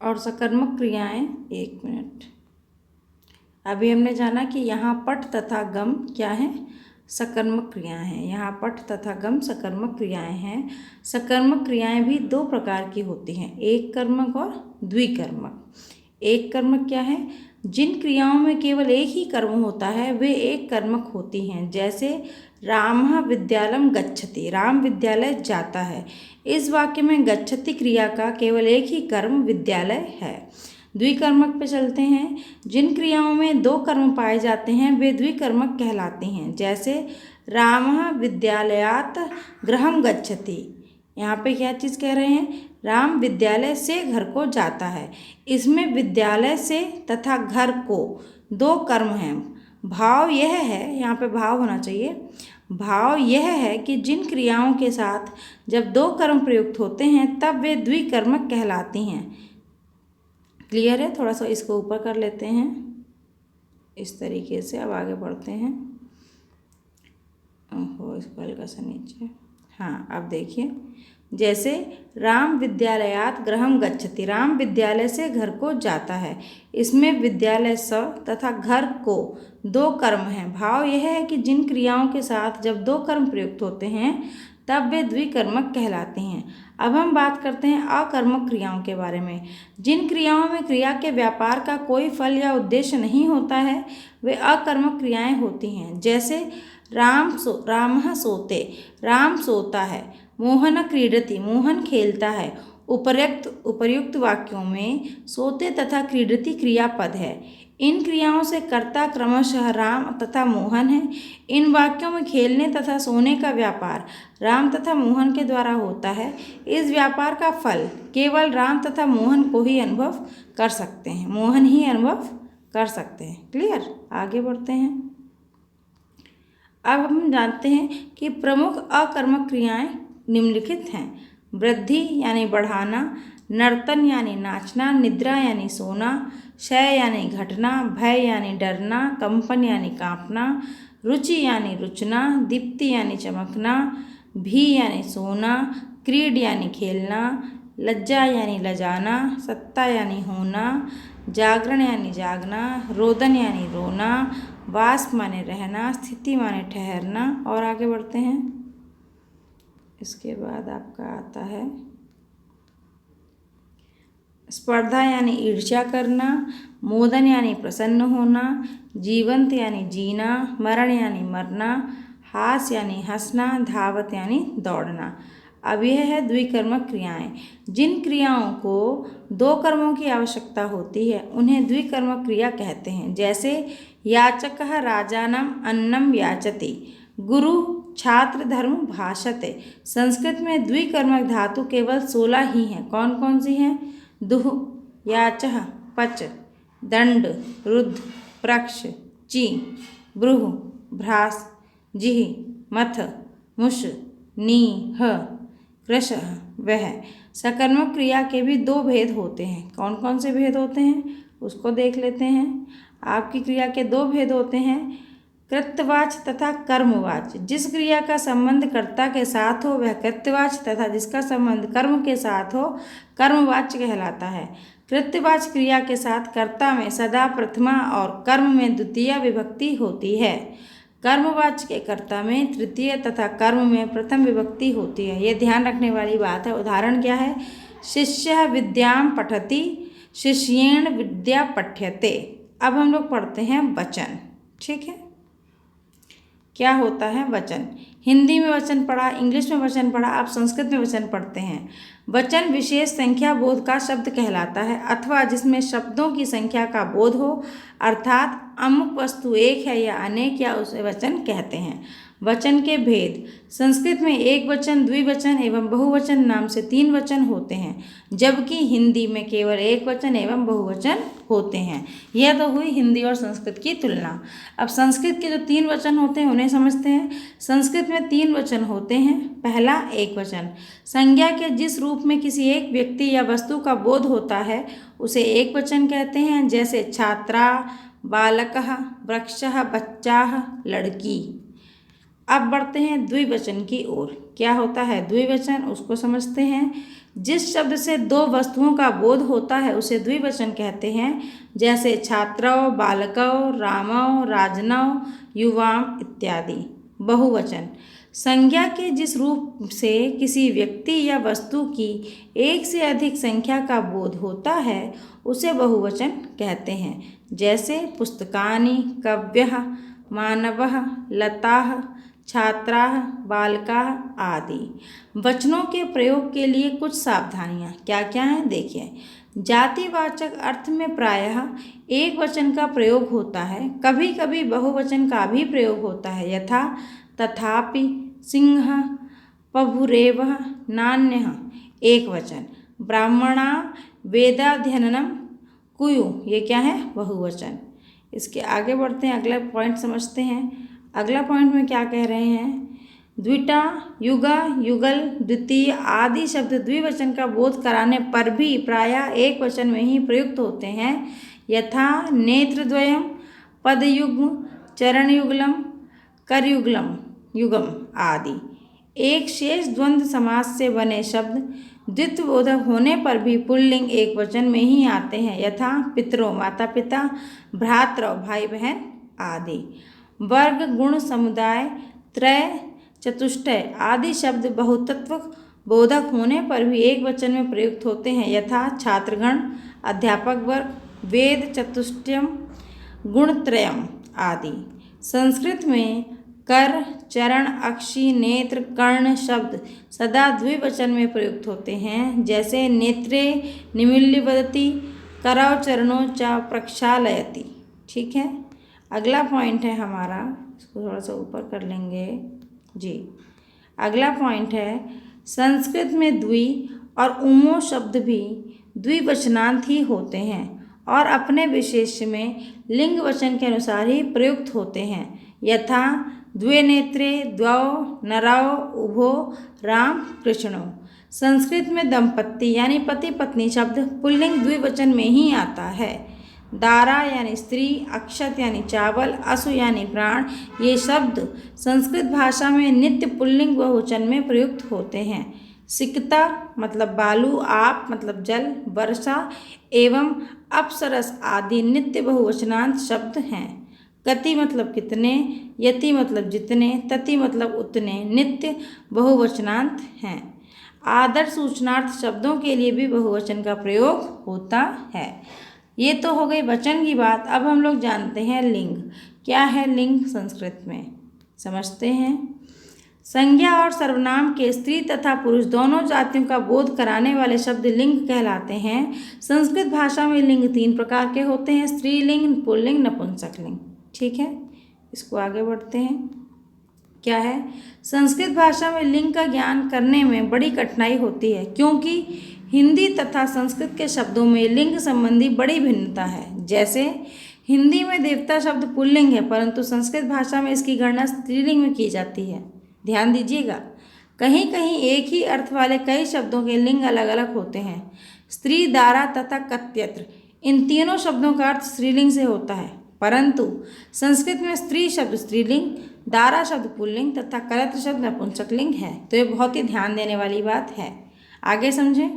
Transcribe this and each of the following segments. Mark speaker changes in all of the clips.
Speaker 1: और सकर्मक क्रियाएं, 1 मिनट। अभी हमने जाना कि यहाँ पठ तथा गम क्या है, सकर्मक क्रियाएं हैं। यहाँ पठ तथा गम सकर्मक क्रियाएं हैं। सकर्मक क्रियाएं भी 2 प्रकार की होती हैं, एक कर्मक और द्विकर्मक। एक कर्मक क्या है, जिन क्रियाओं में केवल एक ही कर्म होता है वे एक कर्मक होती हैं। जैसे रामः विद्यालयं गच्छति, राम विद्यालय जाता है। इस वाक्य में गच्छति क्रिया का केवल एक ही कर्म विद्यालय है। द्विकर्मक पे चलते हैं। जिन क्रियाओं में 2 कर्म पाए जाते हैं वे द्विकर्मक कहलाती हैं। जैसे रामः विद्यालयात् गृहं गच्छति, यहाँ पे क्या चीज़ कह रहे हैं, राम विद्यालय से घर को जाता है। इसमें विद्यालय से तथा घर को 2 कर्म हैं। भाव यह है, यहाँ पे भाव होना चाहिए, भाव यह है कि जिन क्रियाओं के साथ जब 2 कर्म प्रयुक्त होते हैं तब वे द्विकर्मक कहलाती हैं। क्लियर है? थोड़ा सा इसको ऊपर कर लेते हैं इस तरीके से। अब आगे बढ़ते हैं। ओहो, इसको हल्का सा नीचे। हाँ, अब देखिए, जैसे राम विद्यालयात् गृहं गच्छति, राम विद्यालय से घर को जाता है। इसमें विद्यालय स तथा घर को 2 कर्म हैं। भाव यह है कि जिन क्रियाओं के साथ जब 2 कर्म प्रयुक्त होते हैं तब वे द्विकर्मक कहलाते हैं। अब हम बात करते हैं अकर्मक क्रियाओं के बारे में। जिन क्रियाओं में क्रिया के व्यापार का कोई फल या उद्देश्य नहीं होता है वे अकर्मक क्रियाएं होती हैं। जैसे रामः सोते, राम सोता है। मोहन क्रीडति, मोहन खेलता है। उपर्युक्त वाक्यों में सोते तथा क्रीडति क्रियापद है। इन क्रियाओं से कर्ता क्रमशः राम तथा मोहन है। इन वाक्यों में खेलने तथा सोने का व्यापार राम तथा मोहन के द्वारा होता है। इस व्यापार का फल केवल राम तथा मोहन को ही अनुभव कर सकते हैं, मोहन ही अनुभव कर सकते हैं। क्लियर? आगे बढ़ते हैं। अब हम जानते हैं कि प्रमुख अकर्मक क्रियाएं निम्नलिखित हैं। वृद्धि यानी बढ़ाना, नर्तन यानी नाचना, निद्रा यानी सोना, क्षय यानी घटना, भय यानी डरना, कंपन यानी कांपना, रुचि यानी रुचना, दीप्ति यानी चमकना, भी यानी सोना, क्रीड यानी खेलना, लज्जा यानी लजाना, सत्ता यानी होना, जागरण यानी जागना, रोदन यानी रोना, वास माने रहना, स्थिति माने ठहरना। और आगे बढ़ते हैं। इसके बाद आपका आता है स्पर्धा यानी ईर्ष्या करना, मोदन यानी प्रसन्न होना, जीवंत यानी जीना, मरण यानी मरना, हास यानी हंसना, धावत यानी दौड़ना। अब यह है द्विकर्मक क्रियाएं। जिन क्रियाओं को 2 कर्मों की आवश्यकता होती है उन्हें द्विकर्मक क्रिया कहते हैं। जैसे याचकः राजानम् अन्नम याचति, गुरु छात्र धर्म भाषते। संस्कृत में द्विकर्मक धातु केवल 16 ही हैं। कौन कौन सी हैं? दुह, याचः, पच, दंड, रुद्ध, प्रक्ष, ची, ब्रूह, भ्रास, जिह, मथ, मुष, नी, ह, कृश, वह। सकर्मक क्रिया के भी 2 भेद होते हैं। कौन कौन से भेद होते हैं उसको देख लेते हैं। आपकी क्रिया के 2 भेद होते हैं, कृत्यवाच तथा कर्मवाच। जिस क्रिया का संबंध कर्ता के साथ हो वह कृत्यवाच तथा जिसका संबंध कर्म के साथ हो कर्मवाच कहलाता है। कृत्यवाच क्रिया के साथ कर्ता में सदा प्रथमा और कर्म में द्वितीय विभक्ति होती है। कर्मवाच के कर्ता में तृतीय तथा कर्म में प्रथम विभक्ति होती है। ये ध्यान रखने वाली बात है। उदाहरण क्या है? शिष्यः विद्यां पठति, शिष्येण विद्या पठ्यते। अब हम लोग पढ़ते हैं वचन। ठीक है, क्या होता है वचन? हिंदी में वचन पढ़ा, इंग्लिश में वचन पढ़ा, आप संस्कृत में वचन पढ़ते हैं। वचन विशेष संख्या बोध का शब्द कहलाता है अथवा जिसमें शब्दों की संख्या का बोध हो, अर्थात अमुक वस्तु एक है या अनेक, या उसे वचन कहते हैं। वचन के भेद: संस्कृत में एक वचन, द्विवचन एवं बहुवचन नाम से 3 वचन होते हैं, जबकि हिंदी में केवल एक वचन एवं बहुवचन होते हैं। यह तो हुई हिंदी और संस्कृत की तुलना। अब संस्कृत के जो 3 वचन होते हैं उन्हें समझते हैं। संस्कृत में 3 वचन होते हैं। पहला एक वचन, संज्ञा के जिस रूप में किसी एक व्यक्ति या वस्तु का बोध होता है उसे एक वचन कहते हैं। जैसे छात्रा, बालकः, वृक्षः, बच्चाः, लड़की। अब बढ़ते हैं द्विवचन की ओर। क्या होता है द्विवचन, उसको समझते हैं। जिस शब्द से दो वस्तुओं का बोध होता है उसे द्विवचन कहते हैं, जैसे छात्रौ, बालकौ, रामौ, राजनौ, युवाम इत्यादि। बहुवचन संज्ञा के जिस रूप से किसी व्यक्ति या वस्तु की एक से अधिक संख्या का बोध होता है उसे बहुवचन कहते हैं, जैसे पुस्तकानि, कव्यः, मानवः, लताः, छात्राः, बालकाः आदि। वचनों के प्रयोग के लिए कुछ सावधानियां क्या क्या हैं देखिए। जातिवाचक अर्थ में प्रायः एक वचन का प्रयोग होता है, कभी कभी बहुवचन का भी प्रयोग होता है, यथा तथापि, सिंह, पभुरेवः, नान्यः एक वचन, ब्राह्मणा वेदाध्ययनम कुयु ये क्या है बहुवचन। इसके आगे बढ़ते हैं, अगला पॉइंट समझते हैं। अगला पॉइंट में क्या कह रहे हैं, द्विटा, युगा, युगल, द्वितीय आदि शब्द द्विवचन का बोध कराने पर भी प्रायः एक वचन में ही प्रयुक्त होते हैं, यथा नेत्रद्वयम, पदयुग्म, चरणयुगलम, करयुगलम, युगम आदि। एक शेष द्वंद्व समास से बने शब्द द्वित्वबोधक होने पर भी पुल्लिंग एक वचन में ही आते हैं, यथा पितरों माता पिता, भ्रातरौ भाई बहन आदि। वर्ग, गुण, समुदाय, त्रय, चतुष्टय आदि शब्द बहुतत्व बोधक होने पर भी एक वचन में प्रयुक्त होते हैं, यथा छात्रगण, अध्यापक वर्ग, वेद चतुष्टयम, गुणत्रयम आदि। संस्कृत में कर, चरण, अक्षि, नेत्र, कर्ण शब्द सदा द्विवचन में प्रयुक्त होते हैं, जैसे नेत्रे निमील्यवदति, करौ चरणों च प्रक्षालयति। ठीक है, अगला पॉइंट है हमारा, इसको थोड़ा सा ऊपर कर लेंगे जी। अगला पॉइंट है, संस्कृत में द्वि और उमो शब्द भी द्विवचनांत ही होते हैं और अपने विशेष में लिंग वचन के अनुसार ही प्रयुक्त होते हैं, यथा द्वे नेत्रे, द्वौ नरौ, उभो राम कृष्णो। संस्कृत में दंपत्ति यानी पति पत्नी शब्द पुल्लिंग द्विवचन में ही आता है। दारा यानी स्त्री, अक्षत यानी चावल, असु यानी प्राण ये शब्द संस्कृत भाषा में नित्य पुल्लिंग बहुवचन में प्रयुक्त होते हैं। सिकता मतलब बालू, आप मतलब जल, वर्षा एवं अप्सरस आदि नित्य बहुवचनांत शब्द हैं। गति मतलब कितने, यति मतलब जितने, तति मतलब उतने नित्य बहुवचनांत हैं। आदर्श सूचनार्थ शब्दों के लिए भी बहुवचन का प्रयोग होता है। ये तो हो गई वचन की बात। अब हम लोग जानते हैं लिंग। क्या है लिंग संस्कृत में, समझते हैं। संज्ञा और सर्वनाम के स्त्री तथा पुरुष दोनों जातियों का बोध कराने वाले शब्द लिंग कहलाते हैं। संस्कृत भाषा में लिंग 3 प्रकार के होते हैं, स्त्रीलिंग, पुल्लिंग, नपुंसकलिंग। ठीक है, इसको आगे बढ़ते हैं। क्या है, संस्कृत भाषा में लिंग का ज्ञान करने में बड़ी कठिनाई होती है, क्योंकि हिंदी तथा संस्कृत के शब्दों में लिंग संबंधी बड़ी भिन्नता है। जैसे हिंदी में देवता शब्द पुल्लिंग है, परंतु संस्कृत भाषा में इसकी गणना स्त्रीलिंग में की जाती है। ध्यान दीजिएगा, कहीं कहीं एक ही अर्थ वाले कई शब्दों के लिंग अलग अलग होते हैं। स्त्री, दारा तथा कत्यत्र इन तीनों शब्दों का अर्थ स्त्रीलिंग से होता है, परंतु संस्कृत में स्त्री शब्द स्त्रीलिंग, दारा शब्द पुल्लिंग तथा कलत्र शब्द नपुंसकलिंग है। तो ये बहुत ही ध्यान देने वाली बात है। आगे समझें,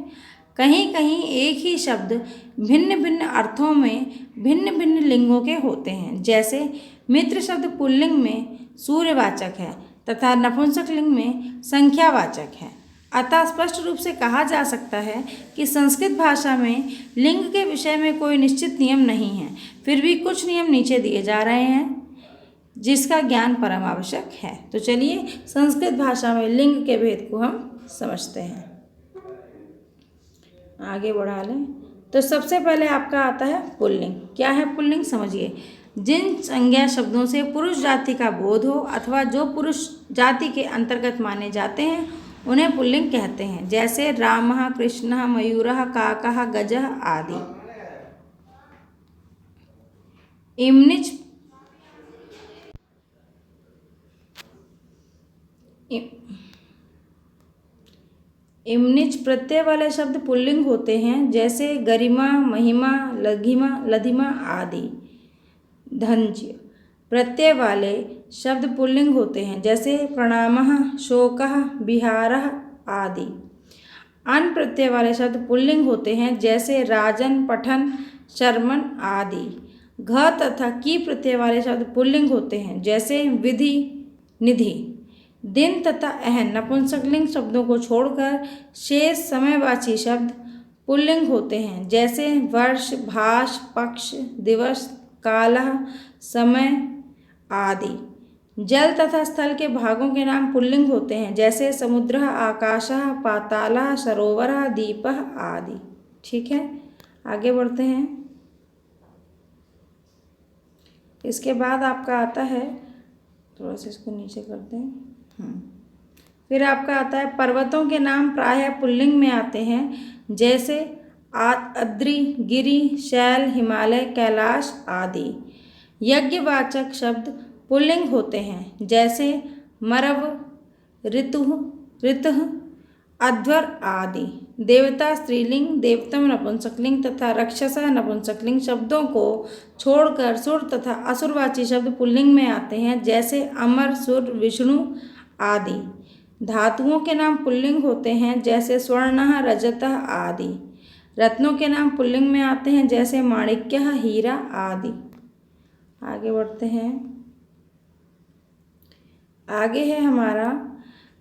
Speaker 1: कहीं कहीं एक ही शब्द भिन्न भिन्न अर्थों में भिन्न भिन्न लिंगों के होते हैं। जैसे मित्र शब्द पुल्लिंग में सूर्यवाचक है तथा नपुंसकलिंग में संख्यावाचक है। अतः स्पष्ट रूप से कहा जा सकता है कि संस्कृत भाषा में लिंग के विषय में कोई निश्चित नियम नहीं है, फिर भी कुछ नियम नीचे दिए जा रहे हैं जिसका ज्ञान परम आवश्यक है। तो चलिए संस्कृत भाषा में लिंग के भेद को हम समझते हैं। आगे बढ़ा लें तो सबसे पहले आपका आता है पुल्लिंग। क्या है पुल्लिंग, समझिए। जिन संज्ञा शब्दों से पुरुष जाति का बोध हो अथवा जो पुरुष जाति के अंतर्गत माने जाते हैं उन्हें पुल्लिंग कहते हैं। जैसे रामः, कृष्णः, मयूरः, काकः, गजः आदि। इमनिच प्रत्यय वाले शब्द पुल्लिंग होते हैं, जैसे गरिमा, महिमा, लघिमा, लधिमा आदि। धन्य प्रत्यय वाले शब्द पुल्लिंग होते हैं, जैसे प्रणामः, शोकः, विहारः आदि। अन प्रत्यय वाले शब्द पुल्लिंग होते हैं, जैसे राजन, पठन, शर्मन आदि। घ तथा की प्रत्यय वाले शब्द पुल्लिंग होते हैं, जैसे विधि, निधि। दिन तथा अहन नपुंसकलिंग शब्दों को छोड़कर शेष समयवाची शब्द पुल्लिंग होते हैं, जैसे वर्ष, भाष, पक्ष, दिवस, कालः, समय आदि। जल तथा स्थल के भागों के नाम पुल्लिंग होते हैं, जैसे समुद्रः, आकाशः, पातालः, सरोवरः, दीपः आदि। ठीक है, आगे बढ़ते हैं। इसके बाद आपका आता है, थोड़ा सा इसको नीचे करते हैं। फिर आपका आता है पर्वतों के नाम प्रायः पुल्लिंग में आते हैं, जैसे अद्रि, गिरि, शैल, हिमालय, कैलाश आदि। यज्ञवाचक शब्द पुल्लिंग होते हैं, जैसे मरव, ऋतुः, ऋतः, अध्वर आदि। देवता स्त्रीलिंग, देवतम नपुंसकलिंग तथा रक्षसा नपुंसकलिंग शब्दों को छोड़कर सुर तथा असुरवाची शब्द पुल्लिंग में आते हैं, जैसे अमर, सुर, विष्णु आदि। धातुओं के नाम पुल्लिंग होते हैं, जैसे स्वर्णः, रजतः आदि। रत्नों के नाम पुल्लिंग में आते हैं, जैसे माणिक्यः, हीरा आदि। आगे बढ़ते हैं। आगे है हमारा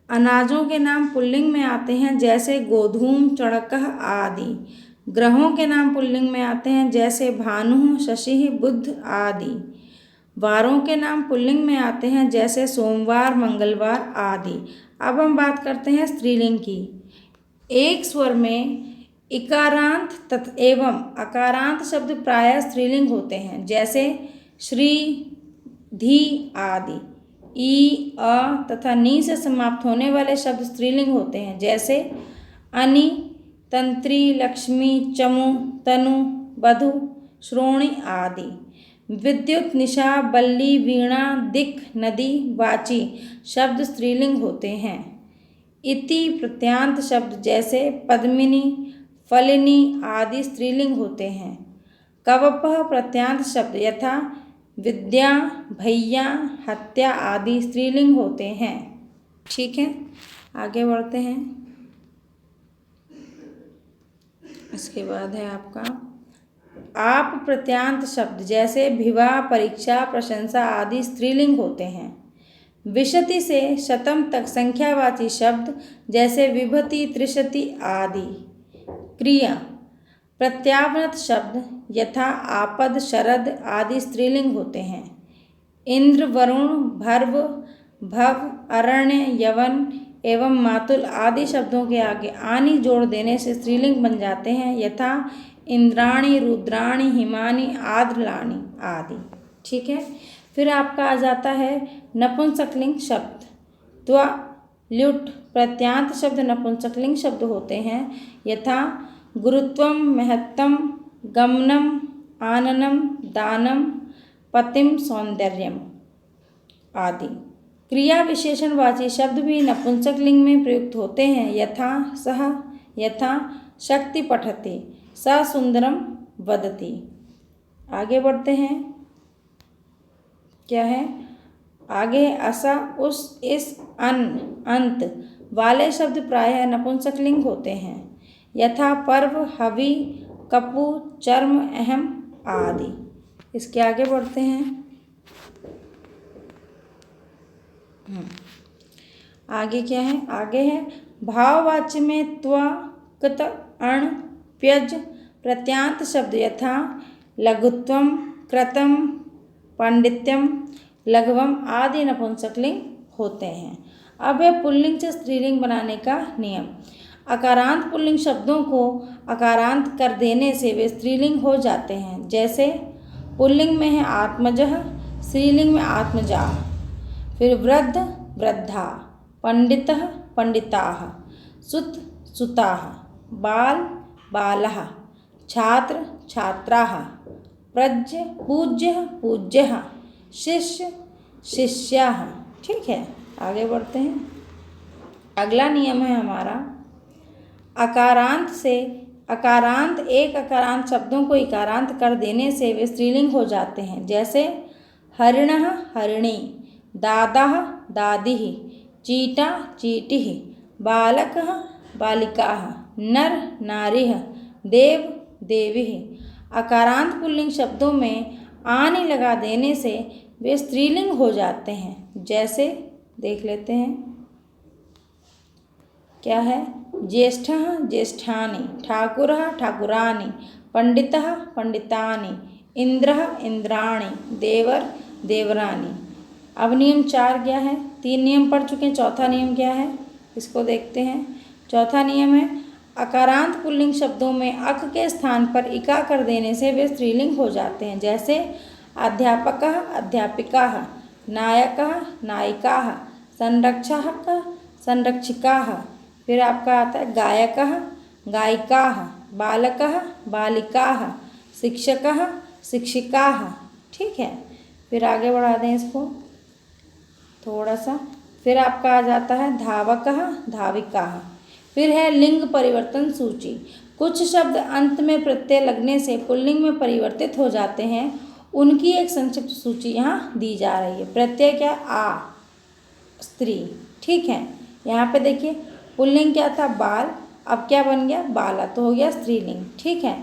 Speaker 1: अनाजों के नाम पुल्लिंग में आते हैं, जैसे गोधूम, चणकः आदि। ग्रहों के नाम पुल्लिंग में आते हैं, जैसे भानु, शशि, बुध आदि। वारों के नाम पुल्लिंग में आते हैं, जैसे सोमवार, मंगलवार आदि। अब हम बात करते हैं स्त्रीलिंग की। एक स्वर में इकारांत तथा एवं अकारांत शब्द प्रायः स्त्रीलिंग होते हैं, जैसे श्री, धी आदि। ई, अ तथा नी से समाप्त होने वाले शब्द स्त्रीलिंग होते हैं, जैसे अनि, तंत्री, लक्ष्मी, चमु, तनु, वधु, श्रोणी आदि। विद्युत, निशा, बल्ली, वीणा, दिक्, नदी, वाची शब्द स्त्रीलिंग होते हैं। इति प्रत्यांत शब्द जैसे पद्मिनी, फलिनी आदि स्त्रीलिंग होते हैं। कवपः प्रत्यांत शब्द यथा विद्या, भैया, हत्या आदि स्त्रीलिंग होते हैं। ठीक है, आगे बढ़ते हैं। इसके बाद है आपका आप प्रत्यांत शब्द, जैसे विवाह, परीक्षा, प्रशंसा आदि स्त्रीलिंग होते हैं। विशति से शतम तक संख्यावाची शब्द, जैसे विभति, त्रिशति आदि। क्रिया प्रत्यावर्त शब्द यथा आपद, शरद आदि स्त्रीलिंग होते हैं। इंद्र, वरुण, भर्व, भव, अरण्य, यवन एवं मातुल आदि शब्दों के आगे आनी जोड़ देने से स्त्रीलिंग बन जाते हैं, यथा इंद्राणी, रुद्राणी, हिमानी, आद्रलाणी आदि। ठीक है, फिर आपका आ जाता है नपुंसकलिंग शब्द। त्वा, ल्युट प्रत्यांत शब्द नपुंसकलिंग शब्द होते हैं, यथा गुरुत्वम, महत्तम, गमनम, आननम, दानम, पतिम, सौंदर्यम आदि। क्रिया विशेषणवाची शब्द भी नपुंसकलिंग में प्रयुक्त होते हैं, यथा सह, यथा शक्ति पठते, स सुंदरम वदति। आगे बढ़ते हैं। क्या है आगे? असा, उस, इस, अन, अंत वाले शब्द प्रायः नपुंसकलिंग होते हैं, यथा पर्व, हवि, कपु, चर्म, अहम आदि। इसके आगे बढ़ते हैं। आगे क्या है? आगे है भाववाच्य में त्वा, कृत, अण, प्यज प्रत्यांत शब्द यथा लघुत्वम, कृतम, पांडित्यम, लघवम आदि नपुंसकलिंग होते हैं। अब है पुल्लिंग से स्त्रीलिंग बनाने का नियम। अकारांत पुल्लिंग शब्दों को अकारांत कर देने से वे स्त्रीलिंग हो जाते हैं, जैसे पुल्लिंग में है आत्मजः, स्त्रीलिंग में आत्मजाः। फिर वृद्ध, वृद्धा, पंडितः, पंडिताः, सुत, सुताः, बाल, बालः, छात्र, छात्राः, प्रज्य, पूज्य, पूज्यः, शिष्य, शिष्याः। ठीक है, आगे बढ़ते हैं। अगला नियम है हमारा अकारांत से अकारांत एक अकारांत शब्दों को इकारांत कर देने से वे स्त्रीलिंग हो जाते हैं, जैसे हरिणः, हरिणी, दादाः, दादीः, चीटा, चीटीः, बालकः, बालिकाः। नर नारिः, देव देवीः। अकारांत पुल्लिंग शब्दों में आनि लगा देने से वे स्त्रीलिंग हो जाते हैं। जैसे देख लेते हैं, क्या है? ज्येष्ठः ज्येष्ठानि, ठाकुरः ठाकुरानि, पंडितः पंडितानि, इंद्रः इंद्राणि, देवर देवरानी। अब नियम 4 क्या है? 3 नियम पढ़ चुके हैं, चौथा नियम क्या है इसको देखते हैं। चौथा नियम है अकारांत पुल्लिंग शब्दों में अक के स्थान पर इका कर देने से वे स्त्रीलिंग हो जाते हैं। जैसे अध्यापकः अध्यापिकाः, नायकः नायिकाः, संरक्षक संरक्षिकाः। फिर आपका आता है गायकः गायिकाः, बालकः बालिकाः, शिक्षकः शिक्षिकाः। ठीक है, फिर आगे बढ़ा दें इसको थोड़ा सा। फिर आपका आ जाता है धावकः धाविकाः। फिर है लिंग परिवर्तन सूची। कुछ शब्द अंत में प्रत्यय लगने से पुल्लिंग में परिवर्तित हो जाते हैं, उनकी एक संक्षिप्त सूची यहाँ दी जा रही है। प्रत्यय क्या? आ, स्त्री। ठीक है, यहाँ पे देखिए पुल्लिंग क्या था? बाल, अब क्या बन गया? बाला, तो हो गया स्त्रीलिंग। ठीक है,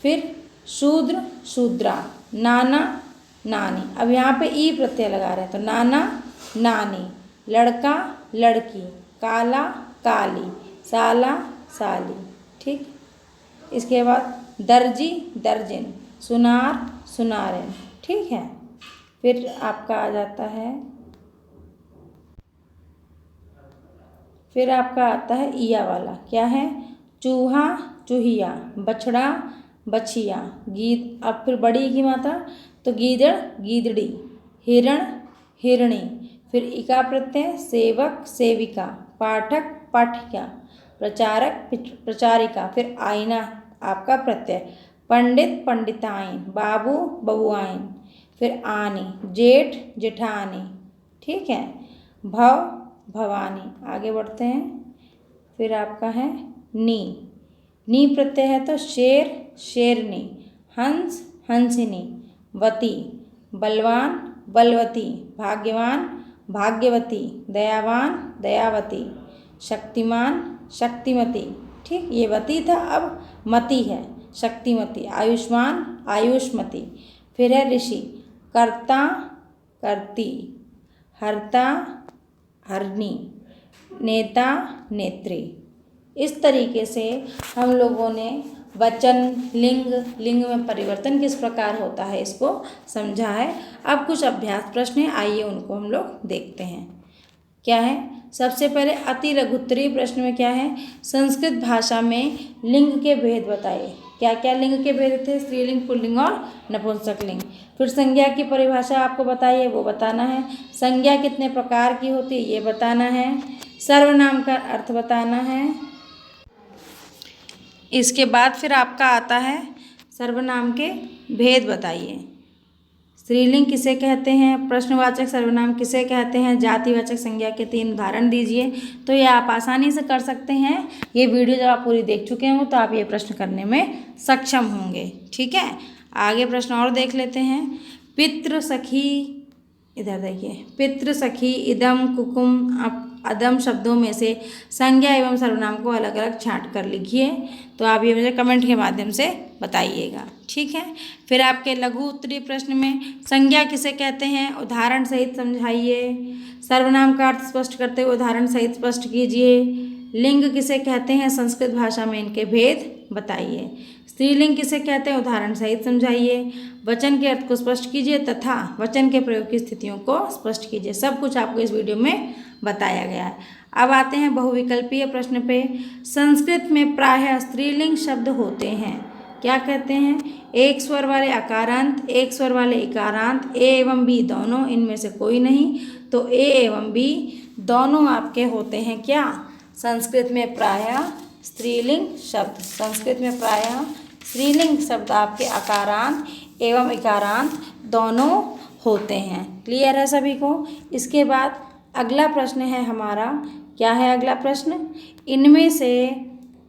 Speaker 1: फिर शूद्र शूद्रा, नाना नानी। अब यहाँ पे ई प्रत्यय लगा रहे हैं तो नाना नानी, लड़का लड़की, काला काली, साला साली। ठीक, इसके बाद दर्जी दर्जिन, सुनार सुनारिन। ठीक है, फिर आपका आ जाता है, फिर आपका आता है ईया वाला। क्या है? चूहा चूहिया, बछड़ा बछिया, गीद। अब फिर बड़ी की मात्रा तो गीदड़ गीदड़ी, हिरण हिरणी। फिर इका प्रत्यय सेवक सेविका, पाठक पाठिका, प्रचारक प्रचारिका। फिर आईना आपका प्रत्यय, पंडित पंडिताइन, बाबू बबुआइन। फिर आनी, जेठ जेठानी। ठीक है, भव भवानी। आगे बढ़ते हैं, फिर आपका है नी प्रत्यय है तो शेर शेरनी, हंस हंसिनी, वती बलवान बलवती, भाग्यवान भाग्यवती, दयावान दयावती, शक्तिमान शक्तिमती। ठीक, ये वती था, अब मती है, शक्तिमती। आयुष्मान आयुष्मती। फिर है ऋषि, कर्ता कर्ती, हर्ता हरनी, नेता नेत्री। इस तरीके से हम लोगों ने वचन लिंग में परिवर्तन किस प्रकार होता है इसको समझा है। अब कुछ अभ्यास प्रश्न हैं, आइए उनको हम लोग देखते हैं। क्या है? सबसे पहले अति लघुत्तरीय प्रश्न में क्या है? संस्कृत भाषा में लिंग के भेद बताइए। क्या क्या लिंग के भेद थे? स्त्रीलिंग पुल्लिंग और नपुंसक लिंग। फिर संज्ञा की परिभाषा आपको बताइए, वो बताना है। संज्ञा कितने प्रकार की होती है ये बताना है। सर्वनाम का अर्थ बताना है। इसके बाद फिर आपका आता है सर्वनाम के भेद बताइए। स्त्रीलिंग किसे कहते हैं? प्रश्नवाचक सर्वनाम किसे कहते हैं? जातिवाचक संज्ञा के 3 उदाहरण दीजिए। तो ये आप आसानी से कर सकते हैं। ये वीडियो जब आप पूरी देख चुके हों तो आप ये प्रश्न करने में सक्षम होंगे। ठीक है, आगे प्रश्न और देख लेते हैं। पितृ सखी, इधर देखिए, पितृ सखी इदम कुकुम अदम शब्दों में से संज्ञा एवं सर्वनाम को अलग अलग छांट कर लिखिए। तो आप ये मुझे कमेंट के माध्यम से बताइएगा। ठीक है, फिर आपके लघु उत्तरीय प्रश्न में संज्ञा किसे कहते हैं? उदाहरण सहित समझाइए। सर्वनाम का अर्थ स्पष्ट करते हुए उदाहरण सहित स्पष्ट कीजिए। लिंग किसे कहते हैं? संस्कृत भाषा में इनके भेद बताइए। स्त्रीलिंग किसे कहते हैं? उदाहरण सहित समझाइए। वचन के अर्थ को स्पष्ट कीजिए तथा वचन के प्रयोग की स्थितियों को स्पष्ट कीजिए। सब कुछ आपको इस वीडियो में बताया गया है। अब आते हैं बहुविकल्पीय प्रश्न पे। संस्कृत में प्रायः स्त्रीलिंग शब्द होते हैं। क्या कहते हैं? एक स्वर वाले अकारांत, एक स्वर वाले इकारांत, ए एवं बी दोनों, इनमें से कोई नहीं। तो ए एवं बी दोनों आपके होते हैं क्या? संस्कृत में प्रायः स्त्रीलिंग शब्द। संस्कृत में प्रायः स्त्रीलिंग शब्द आपके अकारांत एवं इकारांत दोनों होते हैं। क्लियर है सभी को? इसके बाद अगला प्रश्न है हमारा। क्या है अगला प्रश्न? इनमें से,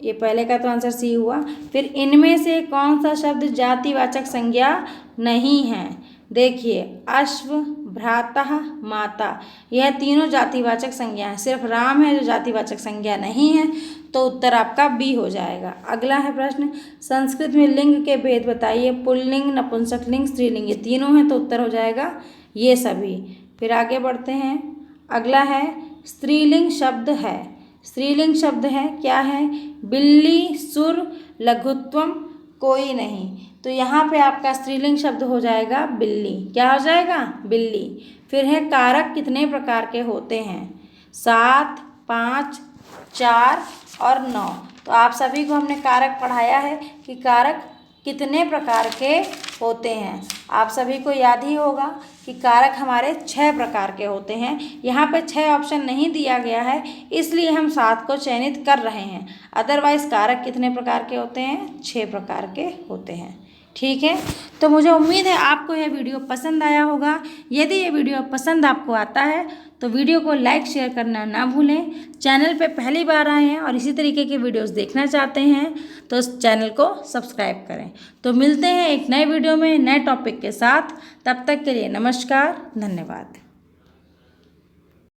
Speaker 1: ये पहले का तो आंसर सी हुआ, फिर इनमें से कौन सा शब्द जातिवाचक संज्ञा नहीं है? देखिए, अश्व, भ्रातः, माता, यह तीनों जातिवाचक संज्ञा है। सिर्फ राम है जो जातिवाचक संज्ञा नहीं है। तो उत्तर आपका बी हो जाएगा। अगला है प्रश्न, संस्कृत में लिंग के भेद बताइए। पुल्लिंग, नपुंसकलिंग, स्त्रीलिंग, ये तीनों हैं तो उत्तर हो जाएगा ये सभी। फिर आगे बढ़ते हैं। अगला है स्त्रीलिंग शब्द है। स्त्रीलिंग शब्द है क्या है? बिल्ली, सुर, लघुत्वम, कोई नहीं। तो यहाँ पे आपका स्त्रीलिंग शब्द हो जाएगा बिल्ली। क्या हो जाएगा? बिल्ली। फिर है कारक कितने प्रकार के होते हैं? 7, 5, 4 और 9। तो आप सभी को हमने कारक पढ़ाया है कि कारक कितने प्रकार के होते हैं। आप सभी को याद ही होगा कि कारक हमारे 6 प्रकार के होते हैं। यहाँ पे 6 ऑप्शन नहीं दिया गया है, इसलिए हम 7 को चयनित कर रहे हैं। अदरवाइज कारक कितने प्रकार के होते हैं? 6 प्रकार के होते हैं। ठीक है, तो मुझे उम्मीद है आपको यह वीडियो पसंद आया होगा। यदि ये वीडियो पसंद आपको आता है तो वीडियो को लाइक शेयर करना ना भूलें। चैनल पे पहली बार आए हैं और इसी तरीके के वीडियोस देखना चाहते हैं तो इस चैनल को सब्सक्राइब करें। तो मिलते हैं एक नए वीडियो में नए टॉपिक के साथ। तब तक के लिए नमस्कार, धन्यवाद।